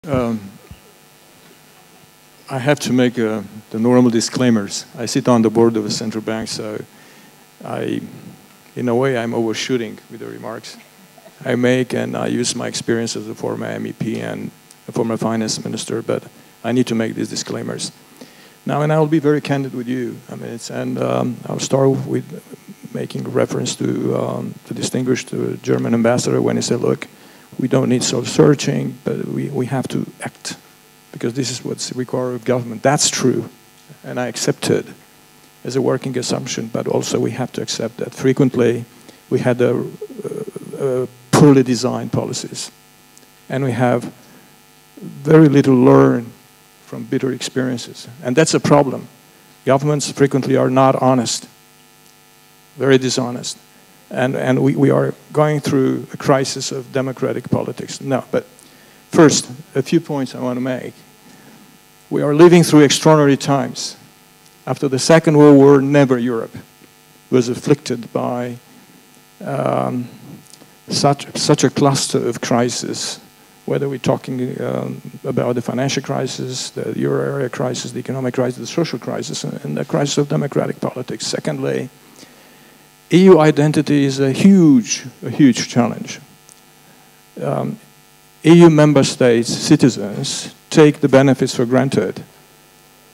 I have to make the normal disclaimers. I sit on the board of a central bank, so in a way, I'm overshooting with the remarks I make, and I use my experience as a former MEP and a former finance minister, but I need to make these disclaimers. Now, and I'll be very candid with you. I mean, I'll start with making reference to the distinguished German ambassador when he said, look, we don't need soul-searching, but we have to act, because this is what's required of government. That's true, and I accept it as a working assumption, but also we have to accept that frequently we had poorly designed policies, and we have very little learned from bitter experiences, and that's a problem. Governments frequently are not honest, very dishonest. And we are going through a crisis of democratic politics. No, but first, a few points I want to make. We are living through extraordinary times. After the Second World War, never Europe was afflicted by such a cluster of crises, whether we're talking about the financial crisis, the euro area crisis, the economic crisis, the social crisis, and the crisis of democratic politics. Secondly, EU identity is a huge challenge. EU member states, citizens, take the benefits for granted,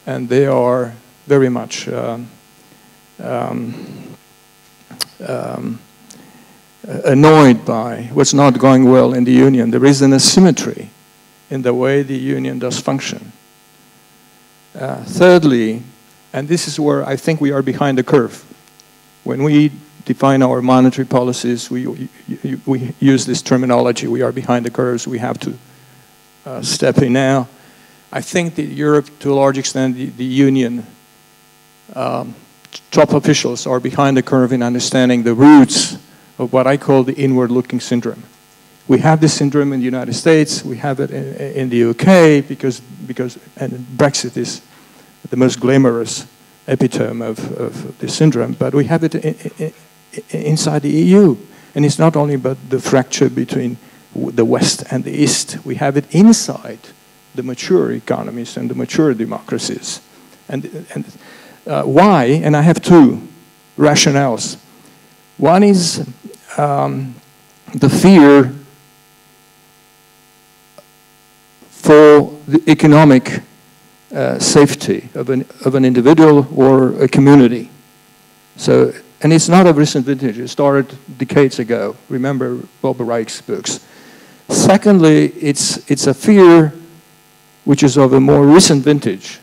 and they are very much annoyed by what's not going well in the Union. There is an asymmetry in the way the Union does function. Thirdly, and this is where I think we are behind the curve. When we define our monetary policies, we use this terminology, we are behind the curves, we have to step in now. I think that Europe, to a large extent, the Union, top officials are behind the curve in understanding the roots of what I call the inward-looking syndrome. We have this syndrome in the United States, we have it in the UK, because and Brexit is the most glamorous epitome of this syndrome, but we have it inside the EU. And it's not only about the fracture between the West and the East, we have it inside the mature economies and the mature democracies. And why? And I have two rationales. One is the fear for the economic safety of an individual or a community. So, and it's not of recent vintage, it started decades ago. Remember Bob Reich's books. Secondly, it's a fear which is of a more recent vintage.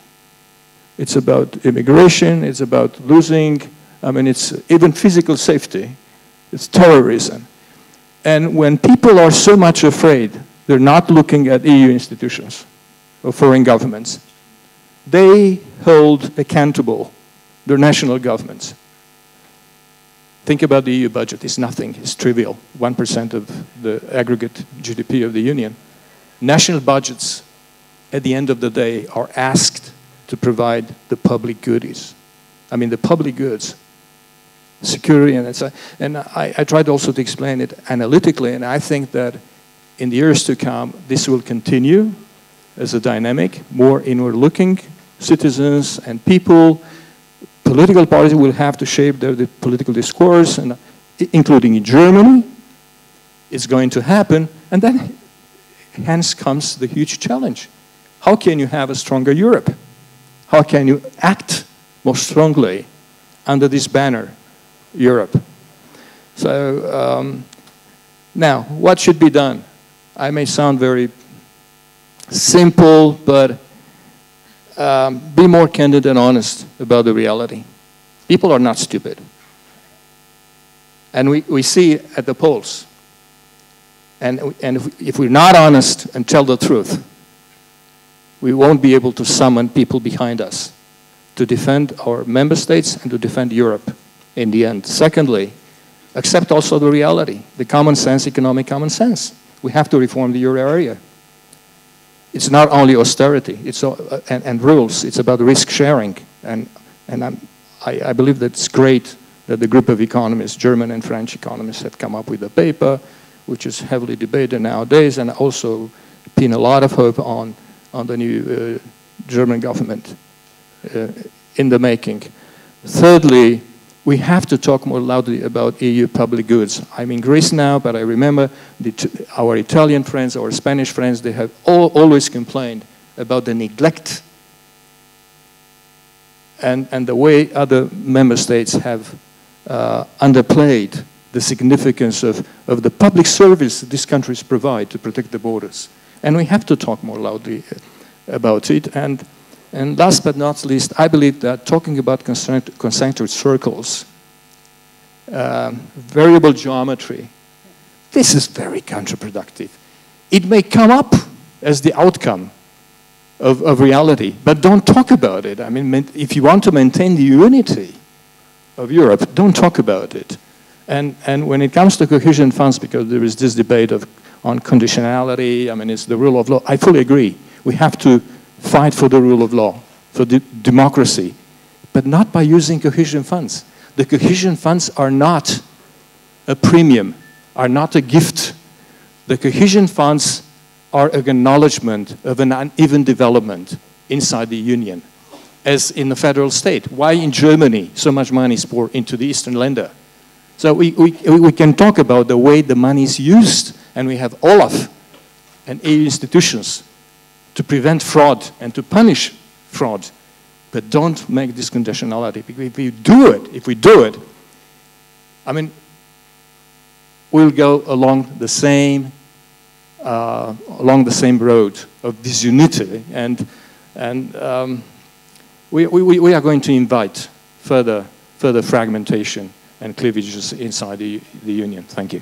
It's about immigration, it's about losing, I mean, it's even physical safety, it's terrorism. And when people are so much afraid, they're not looking at EU institutions or foreign governments. They hold accountable their national governments. Think about the EU budget. It's nothing. It's trivial. 1% of the aggregate GDP of the Union. National budgets, at the end of the day, are asked to provide the public goodies. I mean, the public goods, security, and I tried also to explain it analytically, and I think that in the years to come, this will continue as a dynamic, more inward-looking citizens and people. Political parties will have to shape the political discourse, and including in Germany. It's going to happen, and then hence comes the huge challenge. How can you have a stronger Europe? How can you act more strongly under this banner, Europe? So now, what should be done? I may sound very simple, but be more candid and honest about the reality. People are not stupid. And we see at the polls. And if we're not honest and tell the truth, we won't be able to summon people behind us to defend our member states and to defend Europe in the end. Secondly, accept also the reality, the common sense, economic common sense. We have to reform the euro area. It's not only austerity and rules, it's about risk sharing. And I believe that it's great that the group of economists, German and French economists, have come up with a paper which is heavily debated nowadays and also pin a lot of hope on the new German government in the making. Thirdly, we have to talk more loudly about EU public goods. I'm in Greece now, but I remember our Italian friends, our Spanish friends, they have always complained about the neglect and the way other member states have underplayed the significance of the public service these countries provide to protect the borders. And we have to talk more loudly about it. And last but not least, I believe that talking about concentric circles, variable geometry, this is very counterproductive. It may come up as the outcome of reality, but don't talk about it. I mean, if you want to maintain the unity of Europe, don't talk about it. And when it comes to cohesion funds, because there is this debate on conditionality, I mean, it's the rule of law, I fully agree. We have to fight for the rule of law, for democracy, but not by using cohesion funds. The cohesion funds are not a premium, are not a gift. The cohesion funds are an acknowledgement of an uneven development inside the Union, as in the federal state. Why in Germany so much money is poured into the Eastern Länder? So we can talk about the way the money is used, and we have Olaf and EU institutions to prevent fraud and to punish fraud, but don't make this conditionality. Because if we do it, I mean, we'll go along the same road of disunity, and we are going to invite further fragmentation and cleavages inside the Union. Thank you.